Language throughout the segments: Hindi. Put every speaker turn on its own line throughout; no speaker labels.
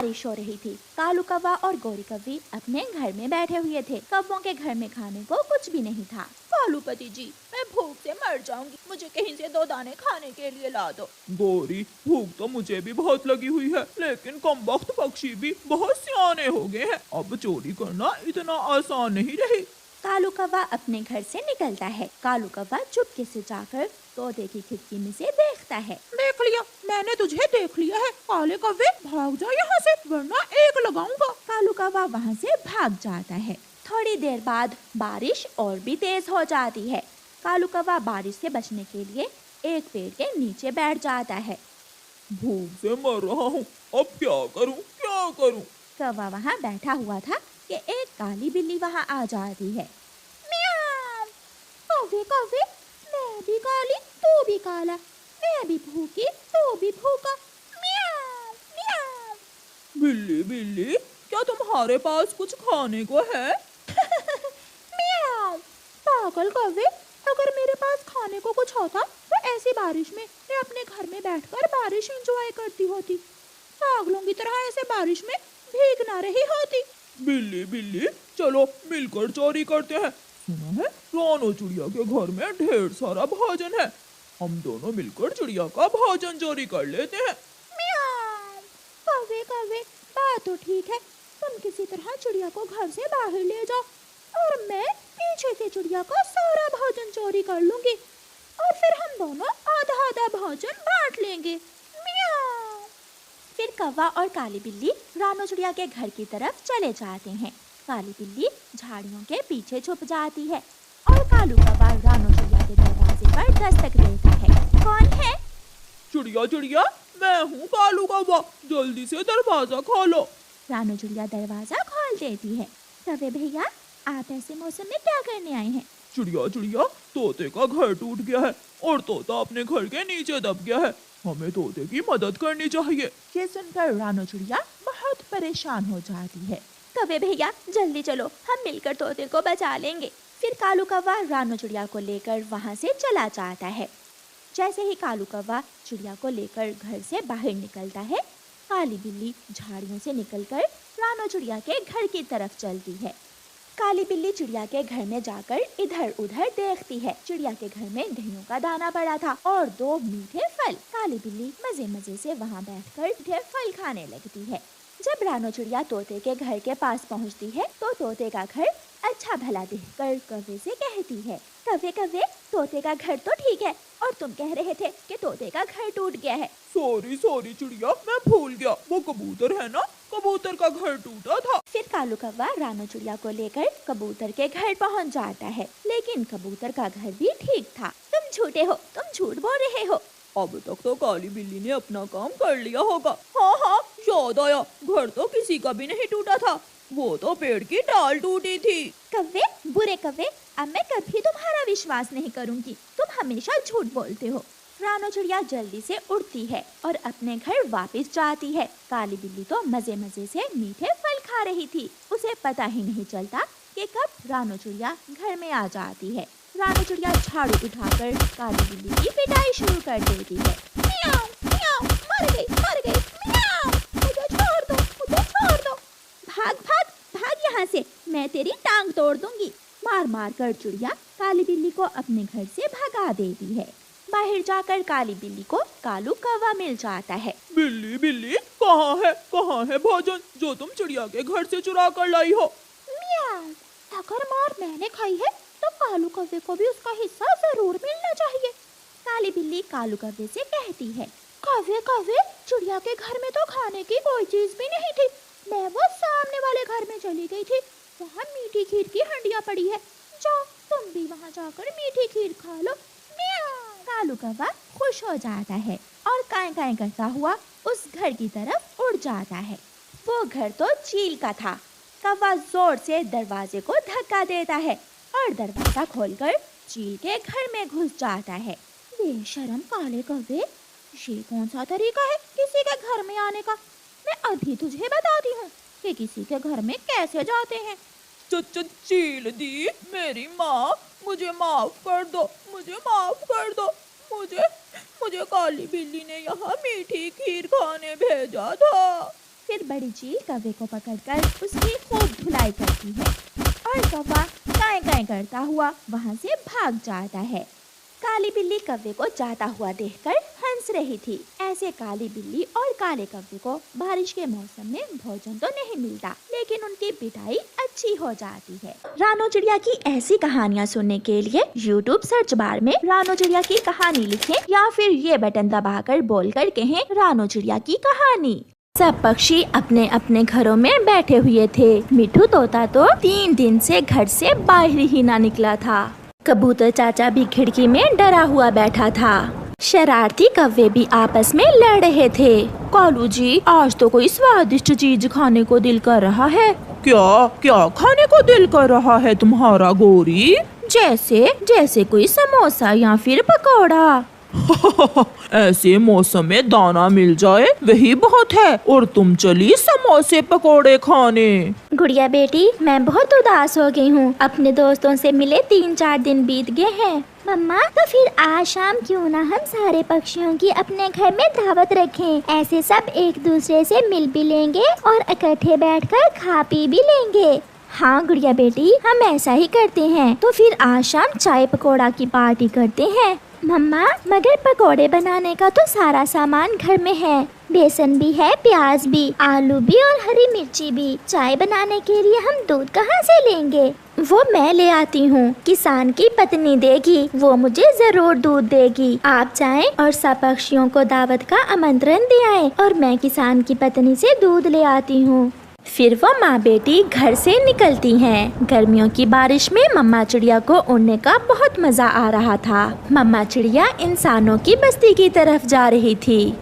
बारिश हो रही थी। कालू कौवा और गोरी कौवी अपने घर में बैठे हुए थे। कौवों के घर में खाने को कुछ भी नहीं था।
कालूपति जी, मैं भूख से मर जाऊंगी, मुझे कहीं से 2 दाने खाने के लिए ला दो।
गोरी, भूख तो मुझे भी बहुत लगी हुई है, लेकिन कमबख्त पक्षी भी बहुत सियाने हो गए हैं। अब चोरी करना इतना आसान नहीं रही।
कालू कौवा अपने घर से निकलता है। कालू कौवा चुपके से जाकर तोते की खिड़की में से देखता है।
देख लिया, मैंने तुझे देख लिया है। काले कौवे, भाग जा यहाँ से, वरना एक लगाऊंगा।
कालू कौवा वहाँ से भाग जाता है। थोड़ी देर बाद बारिश और भी तेज हो जाती है। कालू कौवा बारिश से बचने के लिए एक पेड़ के नीचे बैठ जाता है।
भूख से मर रहा हूँ, अब क्या करूँ क्या करूँ।
कौवा वहाँ बैठा हुआ था कि एक काली बिल्ली वहाँ आ जाती है। म्याऊ! कौवे कौवे, मैं भी काली, तू भी काला, मैं भी भूखी, तू भी भूखा। म्याऊ म्याऊ।
बिल्ली बिल्ली, क्या तुम्हारे पास कुछ खाने को है?
म्याऊ।
पागल कौवे, अगर मेरे पास खाने को कुछ होता तो ऐसी बारिश में मैं अपने घर में बैठकर बारिश एंजॉय करती होती। पागलों की तरह ऐसे बारिश में भीग ना रही होती।
बिल्ली बिल्ली, चलो मिलकर चोरी करते हैं। सुना है रानो चिड़िया के घर में ढेर सारा भोजन है, हम दोनों मिलकर चिड़िया का भोजन चोरी कर लेते हैं।
म्याऊ। कौवे कौवे, बात तो ठीक है, तुम किसी तरह चिड़िया को घर से बाहर ले जाओ और मैं पीछे से चिड़िया का सारा भोजन चोरी कर लूंगी और फिर हम दोनों आधा आधा भोजन बांट लेंगे। म्याऊ। फिर कौवा और काली बिल्ली रानो चिड़िया के घर की तरफ चले जाते हैं। काली बिल्ली झाड़ियों के पीछे छुप जाती है और कालू कौवा रानो चिड़िया के दरवाजे पर दस्तक देता है। कौन है?
चिड़िया चिड़िया, मैं हूँ कालू कौवा, जल्दी से दरवाजा खोलो।
रानो चिड़िया दरवाजा खोल देती है। कौवे भैया, आप ऐसे मौसम में क्या करने आए हैं?
चिड़िया चिड़िया, तोते का घर टूट गया है और तोता अपने घर के नीचे दब गया है, हमें तोते की मदद करनी चाहिए।
ये सुनकर रानो चिड़िया बहुत परेशान हो जाती है।
कौवे भैया, जल्दी चलो, हम मिलकर तोते को बचा लेंगे। फिर कालू कौवा रानो चिड़िया को लेकर वहाँ से चला जाता है। जैसे ही कालू कौवा चिड़िया को लेकर घर से बाहर निकलता है, काली बिल्ली झाड़ियों से निकलकर रानो चिड़िया के घर की तरफ चलती है। काली बिल्ली चिड़िया के घर में जाकर इधर उधर देखती है। चिड़िया के घर में दहियों का दाना पड़ा था और 2 मीठे फल। काली बिल्ली मजे मजे से वहाँ बैठकर मीठे फल खाने लगती है। जब रानो चिड़िया तोते के घर के पास पहुँचती है तो तोते का घर अच्छा भला देखकर कौवे से कहती है, कौवे कौवे, तोते का घर तो ठीक है और तुम कह रहे थे कि तोते का घर टूट गया है।
सॉरी सॉरी चिड़िया, मैं भूल गया, वो कबूतर है ना, कबूतर का घर टूटा था।
फिर कालू कौवा रानो चिड़िया को लेकर कबूतर के घर पहुंच जाता है, लेकिन कबूतर का घर भी ठीक था। तुम झूठे हो, तुम झूठ बोल रहे हो।
अब तक तो काली बिल्ली ने अपना काम कर लिया होगा। हाँ हाँ, याद आया, घर तो किसी का भी नहीं टूटा था, वो तो पेड़ की डाल टूटी थी।
कौवे, बुरे कौवे, अब मैं कभी तुम्हारा विश्वास नहीं करूंगी, तुम हमेशा झूठ बोलते हो। रानो चिड़िया जल्दी से उड़ती है और अपने घर वापस जाती है। काली बिल्ली तो मजे मजे से मीठे फल खा रही थी, उसे पता ही नहीं चलता कि कब रानो चिड़िया घर में आ जाती है। रानो चिड़िया झाड़ू उठाकर काली बिल्ली की पिटाई शुरू कर देती है। म्याऊ म्याऊ, मर गई मर गई, म्याऊ, मुझे छोड़ दो, मुझे छोड़ दो। भाग भाग भाग यहाँ से, मैं तेरी टांग तोड़ दूंगी। मार मार कर चिड़िया काली बिल्ली को अपने घर से भगा देती है। बाहर जाकर काली बिल्ली को कालू कौवा मिल जाता है।
बिल्ली बिल्ली, कहाँ है भोजन जो तुम चिड़िया के घर से चुरा कर लाई हो?
म्याऊ। अगर मार मैंने खाई है तो कालू कौवे को भी उसका हिस्सा जरूर मिलना चाहिए। काली बिल्ली कालू कौवे से कहती है, कौवे कौवे, चिड़िया के घर में तो खाने की कोई चीज भी नहीं थी, मैं वो सामने वाले घर में चली गई थी, वहाँ मीठी खीर की हंडिया पड़ी है, जाओ तुम भी वहाँ जाकर मीठी खीर खा लो। म्याऊ। कालू कौवा खुश हो जाता है और काई काई करता हुआ उस घर की तरफ उड़ जाता है। वो घर तो चील का था। कौवा जोर से दरवाजे को धक्का देता है और दरवाजा खोलकर चील के घर में घुस जाता है। बेशरम काले कौवे, ये कौन सा तरीका है किसी के घर में आने का? मैं अभी तुझे बताती हूँ कि किसी के घर में कैसे जाते हैं।
चील दी, मेरी माँ, मुझे माफ कर दो, मुझे माफ कर दो, मुझे काली बिल्ली ने यहाँ मीठी खीर खाने भेजा था।
फिर बड़ी चील कौवे को पकड़कर उसकी खूब धुलाई करती है और कौवा काएं काएं करता हुआ वहाँ से भाग जाता है। काली बिल्ली कौवे को जाता हुआ देखकर हंस रही थी। ऐसे काली बिल्ली और काले कौवे को बारिश के मौसम में भोजन तो नहीं मिलता, लेकिन उनकी पिटाई अच्छी हो जाती है। रानो चिड़िया की ऐसी कहानियाँ सुनने के लिए YouTube सर्च बार में रानो चिड़िया की कहानी लिखें या फिर ये बटन दबाकर बोलकर कहें रानो चिड़िया की कहानी। सब पक्षी अपने अपने घरों में बैठे हुए थे। मिठू तोता तो 3 दिन से घर से बाहर ही ना निकला था। कबूतर चाचा भी खिड़की में डरा हुआ बैठा था। शरारती कौवे भी आपस में लड़ रहे थे। कालू जी, आज तो कोई स्वादिष्ट चीज खाने को दिल कर रहा है।
क्या क्या खाने को दिल कर रहा है तुम्हारा गोरी?
जैसे कोई समोसा या फिर पकौड़ा।
ऐसे मौसम में दाना मिल जाए वही बहुत है, और तुम चली समोसे पकोड़े खाने।
गुड़िया बेटी, मैं बहुत उदास हो गई हूँ। अपने दोस्तों से मिले 3-4 दिन बीत गए हैं। मम्मा, तो फिर आज शाम क्यों ना हम सारे पक्षियों की अपने घर में दावत रखें। ऐसे सब एक दूसरे से मिल भी लेंगे और इकट्ठे बैठकर खा पी भी लेंगे। हाँ गुड़िया बेटी, हम ऐसा ही करते हैं। तो फिर आज शाम चाय पकौड़ा की पार्टी करते हैं। मम्मा, मगर पकोड़े बनाने का तो सारा सामान घर में है। बेसन भी है, प्याज भी, आलू भी और हरी मिर्ची भी। चाय बनाने के लिए हम दूध कहाँ से लेंगे? वो मैं ले आती हूँ। किसान की पत्नी देगी, वो मुझे जरूर दूध देगी। आप जाएं और सब पक्षियों को दावत का आमंत्रण दे आएं और मैं किसान की पत्नी से दूध ले आती हूँ। फिर वो माँ बेटी घर से निकलती हैं। गर्मियों की बारिश में मम्मा चिड़िया को उड़ने का बहुत मजा आ रहा था। मम्मा चिड़िया इंसानों की बस्ती की तरफ जा रही थी।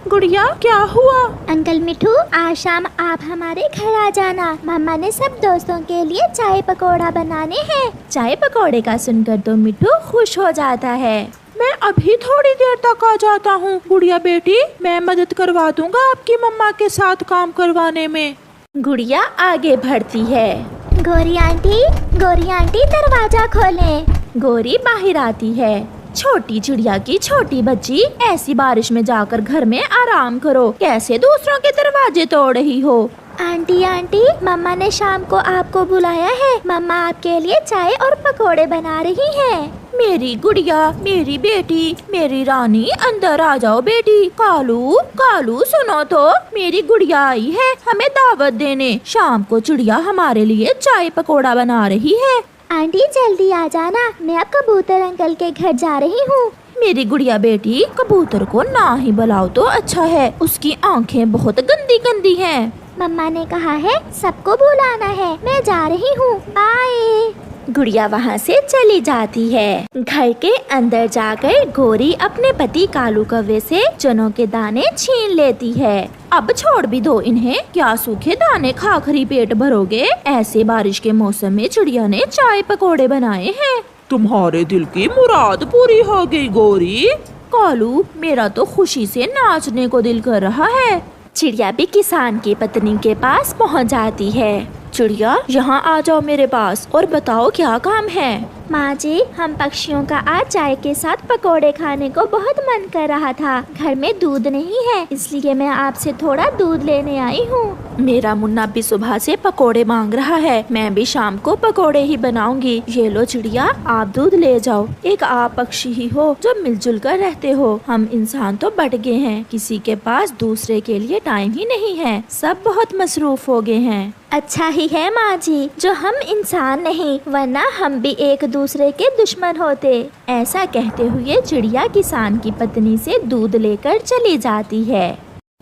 गुड़िया, क्या हुआ?
अंकल मिठू, आज शाम आप हमारे घर आ जाना। मम्मा ने सब दोस्तों के लिए चाय पकौड़ा बनाने हैं। चाय पकौड़े का सुनकर तो मिठू खुश हो जाता है।
मैं अभी थोड़ी देर तक आ जाता हूँ। गुड़िया बेटी, मैं मदद करवा दूंगा आपकी मम्मा के साथ काम करवाने में।
गुड़िया आगे बढ़ती है। गोरी आंटी, दरवाजा खोलें। गोरी बाहर आती है। छोटी चिड़िया की छोटी बच्ची, ऐसी बारिश में जाकर घर में आराम करो, कैसे दूसरों के दरवाजे तोड़ रही हो? आंटी, मम्मा ने शाम को आपको बुलाया है। मम्मा आपके लिए चाय और पकोड़े बना रही हैं।
मेरी गुड़िया, मेरी बेटी, मेरी रानी, अंदर आ जाओ बेटी। कालू सुनो तो, मेरी गुड़िया आई है हमें दावत देने। शाम को चिड़िया हमारे लिए चाय पकोड़ा बना रही है।
आंटी जल्दी आ जाना, मैं अब कबूतर अंकल के घर जा रही हूँ।
मेरी गुड़िया बेटी, कबूतर को ना ही बुलाओ तो अच्छा है, उसकी आंखें बहुत गंदी गंदी हैं।
मम्मा ने कहा है सबको बुलाना है, मैं जा रही हूँ, बाय। गुड़िया वहाँ से चली जाती है। घर के अंदर जाकर गोरी अपने पति कालू कौवे से चनों के दाने छीन लेती है।
अब छोड़ भी दो इन्हें, क्या सूखे दाने खाकर पेट भरोगे? ऐसे बारिश के मौसम में चिड़िया ने चाय पकोड़े बनाए हैं।
तुम्हारे दिल की मुराद पूरी हो गई गोरी।
कालू, मेरा तो खुशी से नाचने को दिल कर रहा है।
चिड़िया भी किसान की पत्नी के पास पहुंच जाती है।
चिड़िया, यहाँ आ जाओ मेरे पास और बताओ क्या काम है?
माँ जी, हम पक्षियों का आज चाय के साथ पकोड़े खाने को बहुत मन कर रहा था। घर में दूध नहीं है, इसलिए मैं आपसे थोड़ा दूध लेने आई हूँ।
मेरा मुन्ना भी सुबह से पकोड़े मांग रहा है, मैं भी शाम को पकोड़े ही बनाऊंगी। ये लो चिड़िया, आप दूध ले जाओ। एक आप पक्षी ही हो जो मिलजुल कर रहते हो। हम इंसान तो बढ़ गए हैं, किसी के पास दूसरे के लिए टाइम ही नहीं है, सब बहुत मसरूफ हो गए हैं।
अच्छा ही है माँ जी, जो हम इंसान नहीं, वरना हम भी एक दूसरे के दुश्मन होते।
ऐसा कहते हुए चिड़िया किसान की पत्नी से दूध लेकर चली जाती है।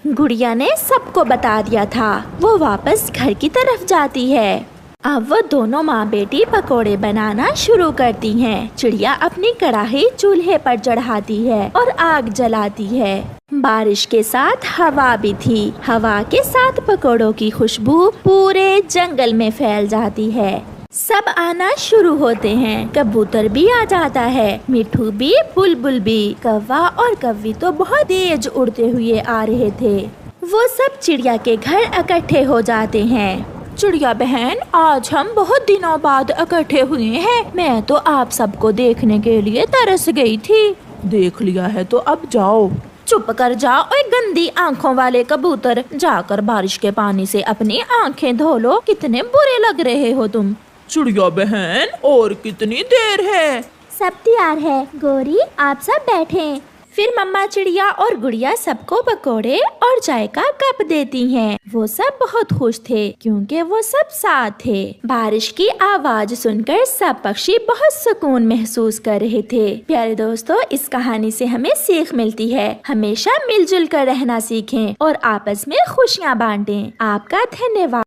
गुड़िया ने सबको बता दिया था। वो वापस घर की तरफ जाती है।
अब वो दोनों माँ बेटी पकोड़े बनाना शुरू करती हैं। चिड़िया अपनी कढ़ाई चूल्हे पर चढ़ाती है और आग जलाती है। बारिश के साथ हवा भी थी। हवा के साथ पकोड़ों की खुशबू पूरे जंगल में फैल जाती है। सब आना शुरू होते हैं। कबूतर भी आ जाता है, मिठू भी, बुलबुल भी। कौवा और कव्वी तो बहुत तेज उड़ते हुए आ रहे थे। वो सब चिड़िया के घर इकट्ठे हो जाते हैं। चिड़िया बहन, आज हम बहुत दिनों बाद इकट्ठे हुए हैं। मैं तो आप सबको देखने के लिए तरस गई थी।
देख लिया है तो अब जाओ।
चुप कर जा ओए गंदी आंखों वाले कबूतर, जाकर बारिश के पानी से अपनी आंखें धो लो, कितने बुरे लग रहे हो तुम।
चिड़िया बहन और कितनी देर है?
सब तैयार है गोरी, आप सब बैठें। फिर मम्मा चिड़िया और गुड़िया सबको पकोड़े और चाय का कप देती हैं। वो सब बहुत खुश थे क्योंकि वो सब साथ थे। बारिश की आवाज सुनकर सब पक्षी बहुत सुकून महसूस कर रहे थे। प्यारे दोस्तों, इस कहानी से हमें सीख मिलती है, हमेशा मिलजुल कर रहना सीखें और आपस में खुशियाँ बांटें। आपका धन्यवाद।